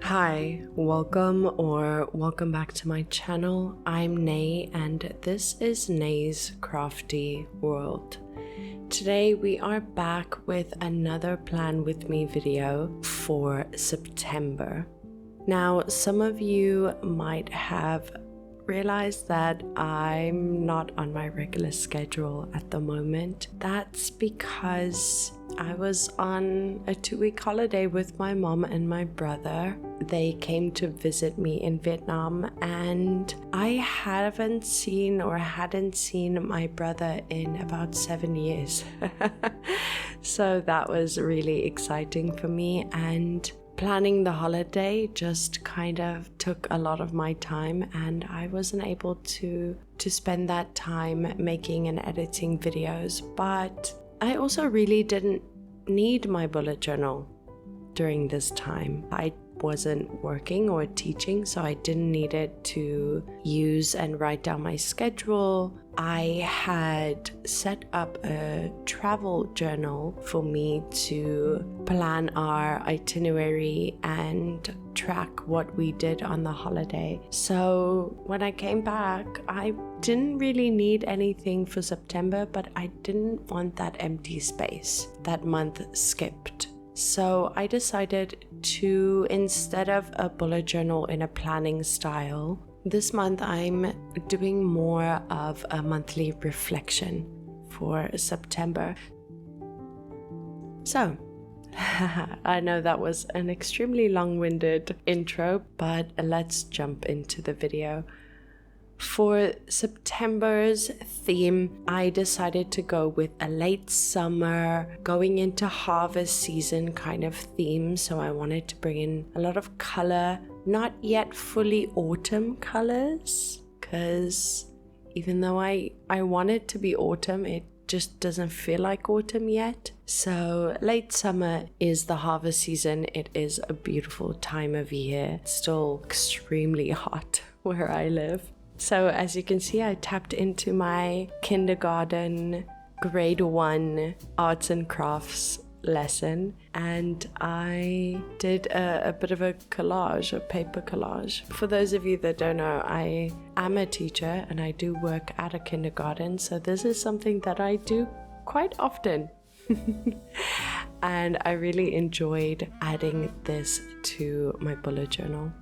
Hi, welcome back to my channel. I'm 𝐻 and this is 𝐻's Crafty World. Today we are back with another Plan With Me video for September. Now, some of you might have realized that I'm not on my regular schedule at the moment. That's because I was on a 2-week holiday with my mom and my brother. They came to visit me in Vietnam and I hadn't seen my brother in about 7 years. So that was really exciting for me, and planning the holiday just kind of took a lot of my time, and I wasn't able to spend that time making and editing videos. But I also really didn't need my bullet journal during this time. I wasn't working or teaching, so I didn't need it to use and write down my schedule. I had set up a travel journal for me to plan our itinerary and track what we did on the holiday. So when I came back, I didn't really need anything for September, but I didn't want that empty space. That month skipped. So I decided to, instead of a bullet journal in a planning style, this month I'm doing more of a monthly reflection for September. So, I know that was an extremely long-winded intro, but let's jump into the video. For September's theme, I decided to go with a late summer, going into harvest season kind of theme. So I wanted to bring in a lot of color, not yet fully autumn colors, because even though I want it to be autumn, it just doesn't feel like autumn yet. So late summer is the harvest season. It is a beautiful time of year. It's still extremely hot where I live. So as you can see, I tapped into my kindergarten grade 1 arts and crafts lesson, and I did a bit of a collage, a paper collage. For those of you that don't know, I am a teacher and I do work at a kindergarten, so this is something that I do quite often. And I really enjoyed adding this to my bullet journal.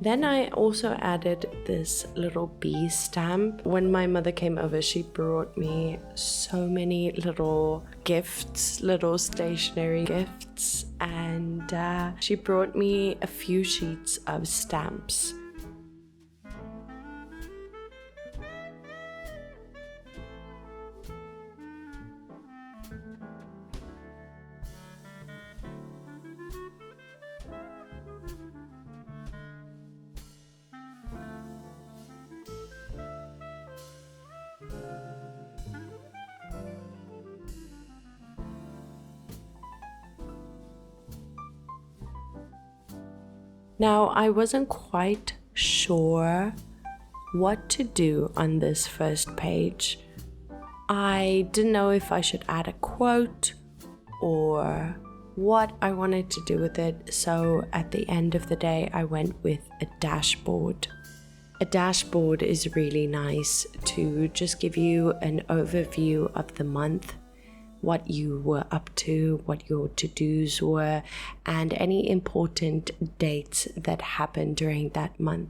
Then I also added this little bee stamp. When my mother came over, she brought me so many little gifts, little stationery gifts, and she brought me a few sheets of stamps. Now, I wasn't quite sure what to do on this first page. I didn't know if I should add a quote or what I wanted to do with it, so at the end of the day I went with a dashboard. A dashboard is really nice to just give you an overview of the month, what you were up to, what your to-dos were, and any important dates that happened during that month.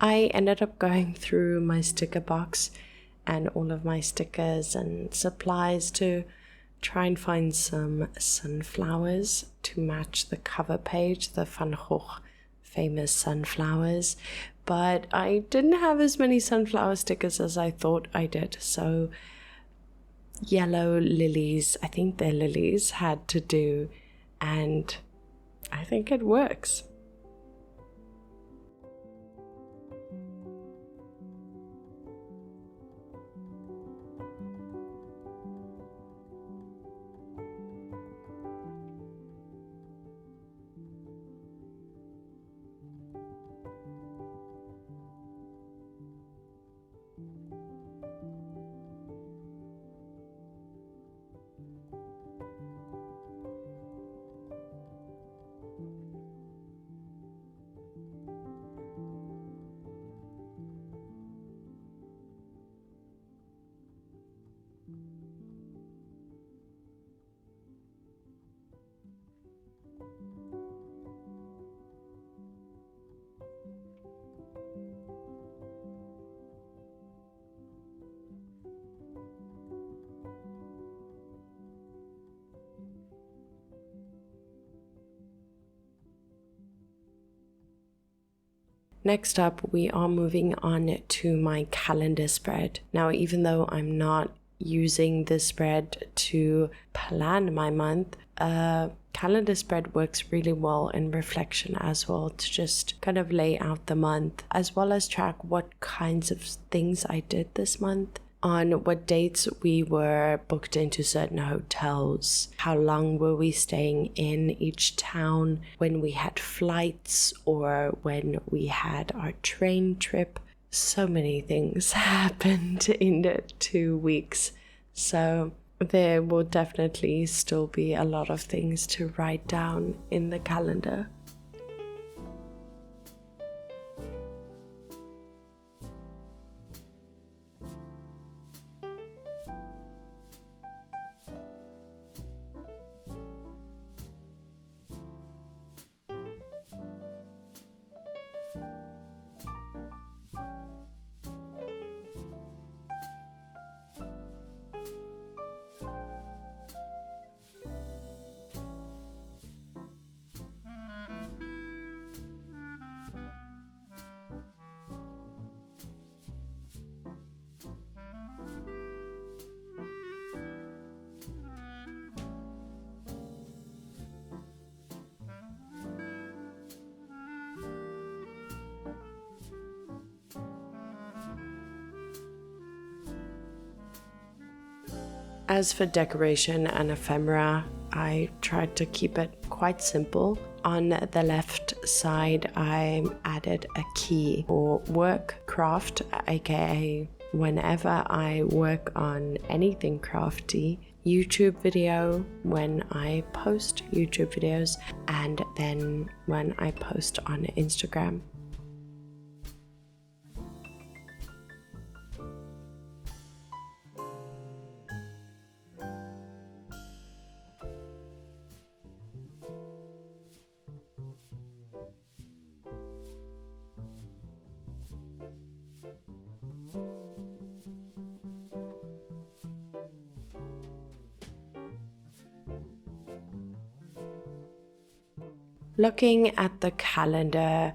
I ended up going through my sticker box and all of my stickers and supplies to try and find some sunflowers to match the cover page, the Van Gogh famous sunflowers, but I didn't have as many sunflower stickers as I thought I did, so yellow lilies, I think they're lilies, had to do, and I think it works. Next up, we are moving on to my calendar spread. Now, even though I'm not using this spread to plan my month, calendar spread works really well in reflection as well, to just kind of lay out the month as well as track what kinds of things I did this month, on what dates we were booked into certain hotels, how long were we staying in each town, when we had flights or when we had our train trip. So many things happened in the 2 weeks, so there will definitely still be a lot of things to write down in the calendar. As for decoration and ephemera, I tried to keep it quite simple. On the left side, I added a key for work craft, aka whenever I work on anything crafty, YouTube video when I post YouTube videos, and then when I post on Instagram. Looking at the calendar,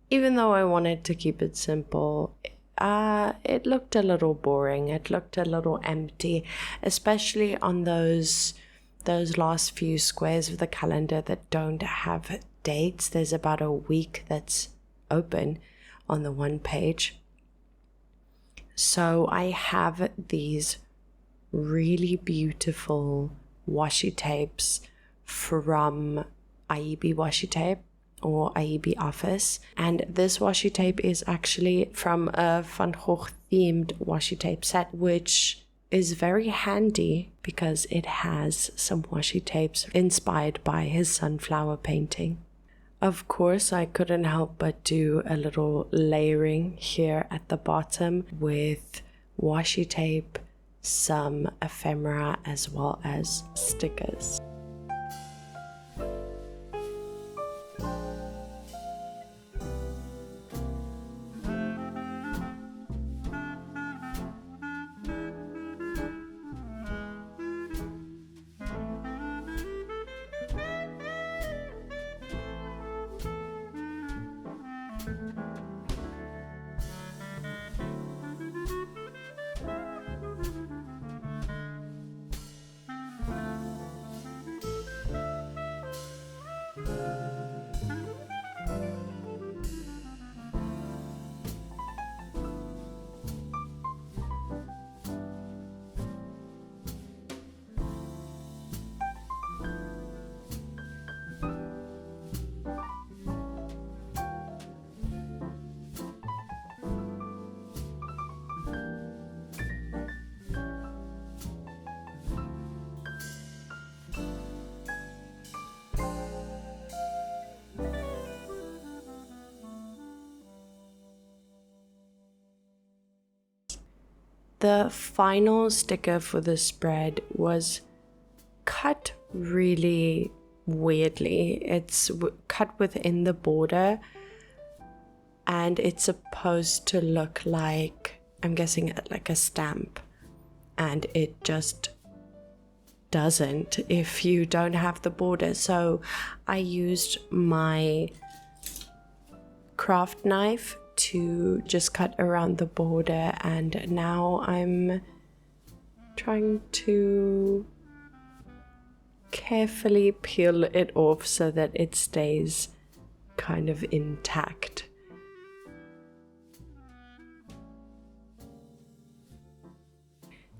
even though I wanted to keep it simple, it looked a little boring. It looked a little empty, especially on those last few squares of the calendar that don't have dates. There's about a week that's open on the one page. So I have these really beautiful washi tapes from 𝐈 washi tape or 𝐈 office, and this washi tape is actually from a Van Gogh themed washi tape set, which is very handy because it has some washi tapes inspired by his sunflower painting. Of course, I couldn't help but do a little layering here at the bottom with washi tape, some ephemera, as well as stickers. The final sticker for the spread was cut really weirdly. It's cut within the border, and it's supposed to look like, I'm guessing, like a stamp, and it just doesn't if you don't have the border. So I used my craft knife to just cut around the border, and now I'm trying to carefully peel it off so that it stays kind of intact.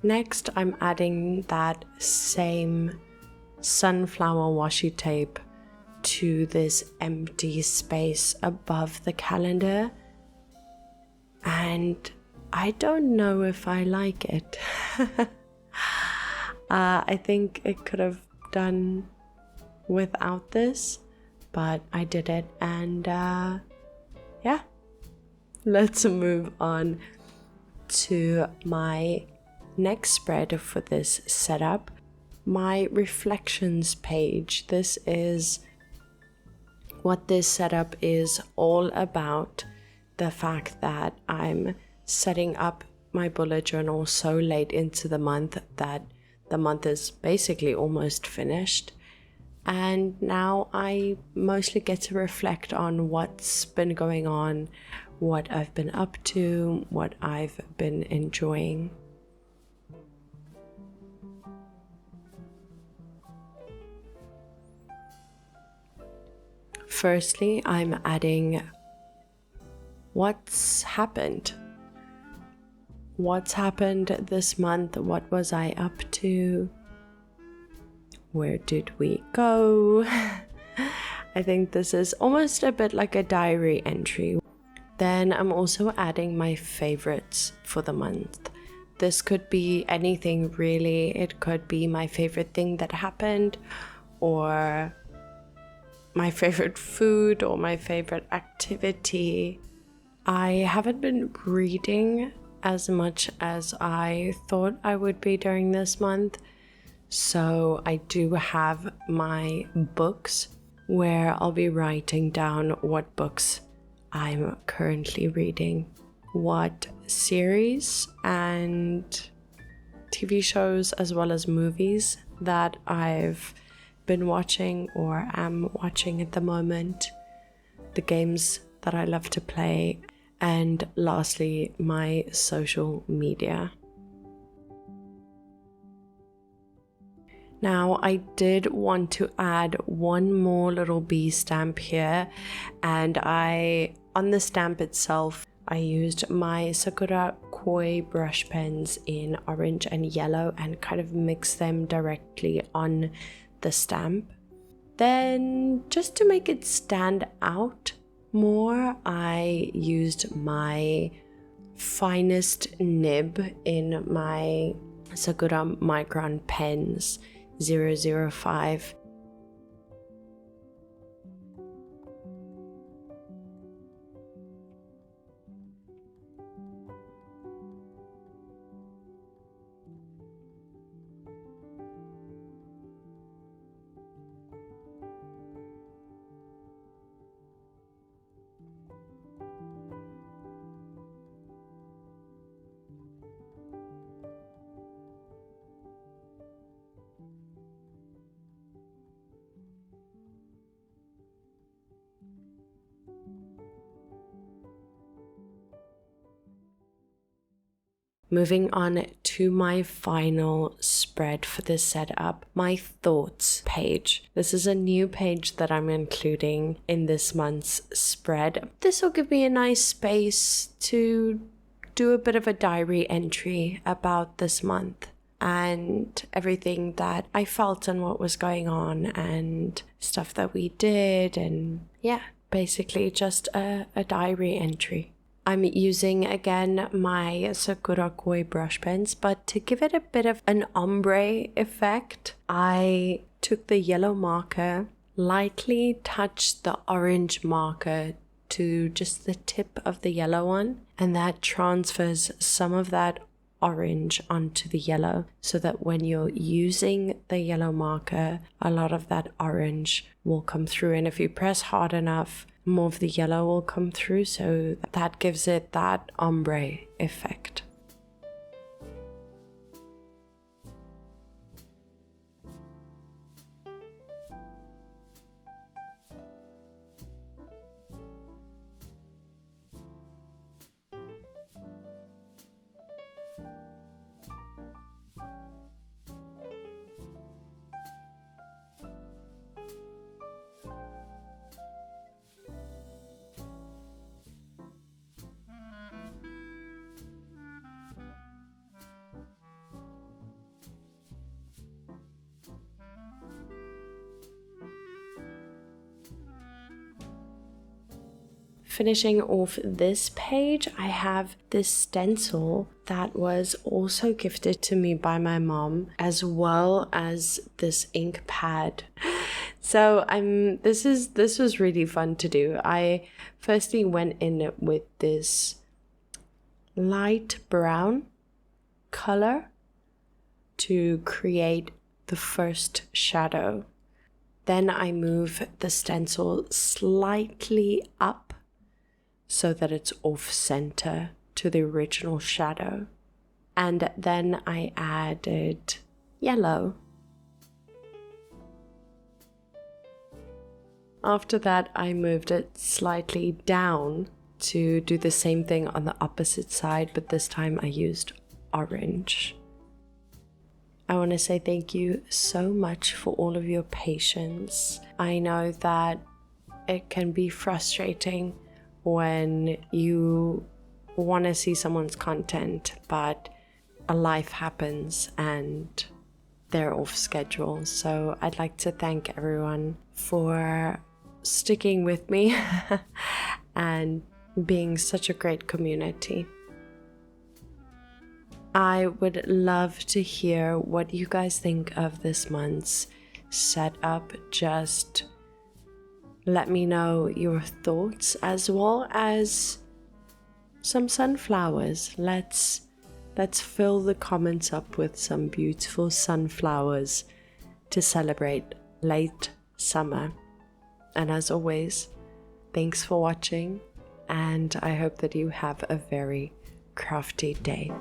Next, I'm adding that same sunflower washi tape to this empty space above the calendar, and I don't know if I like it. I think it could have done without this, but I did it, and yeah, let's move on to my next spread for this setup, my reflections page. This is what this setup is all about. The fact that I'm setting up my bullet journal so late into the month that the month is basically almost finished, and now I mostly get to reflect on what's been going on, what I've been up to, what I've been enjoying. Firstly, I'm adding what's happened. what's happened this month, what was I up to, where did we go. I think this is almost a bit like a diary entry. Then I'm also adding my favorites for the month. This could be anything really. It could be my favorite thing that happened, or my favorite food, or my favorite activity. I haven't been reading as much as I thought I would be during this month, so I do have my books where I'll be writing down what books I'm currently reading, what series and TV shows as well as movies that I've been watching or am watching at the moment, the games that I love to play, and lastly, my social media. Now, I did want to add one more little bee stamp here, and on the stamp itself, I used my Sakura Koi brush pens in orange and yellow and kind of mixed them directly on the stamp. Then, just to make it stand out more, I used my finest nib in my Sakura Micron pens 005. Moving on to my final spread for this setup, my thoughts page. This is a new page that I'm including in this month's spread. This will give me a nice space to do a bit of a diary entry about this month and everything that I felt and what was going on and stuff that we did, and yeah, basically just a diary entry. I'm using again my Sakura Koi brush pens, but to give it a bit of an ombre effect, I took the yellow marker, lightly touched the orange marker to just the tip of the yellow one, and that transfers some of that orange onto the yellow, so that when you're using the yellow marker, a lot of that orange will come through, and if you press hard enough, more of the yellow will come through, so that gives it that ombre effect. Finishing off this page, I have this stencil that was also gifted to me by my mom, as well as this ink pad. So this was really fun to do. I firstly went in with this light brown color to create the first shadow. Then I move the stencil slightly up so that it's off center to the original shadow. And then I added yellow. After that, I moved it slightly down to do the same thing on the opposite side, but this time I used orange. I want to say thank you so much for all of your patience. I know that it can be frustrating when you want to see someone's content, but a life happens and they're off schedule. So I'd like to thank everyone for sticking with me and being such a great community. I would love to hear what you guys think of this month's setup. Just let me know your thoughts, as well as some sunflowers. Let's fill the comments up with some beautiful sunflowers to celebrate late summer. And as always, thanks for watching, and I hope that you have a very crafty day.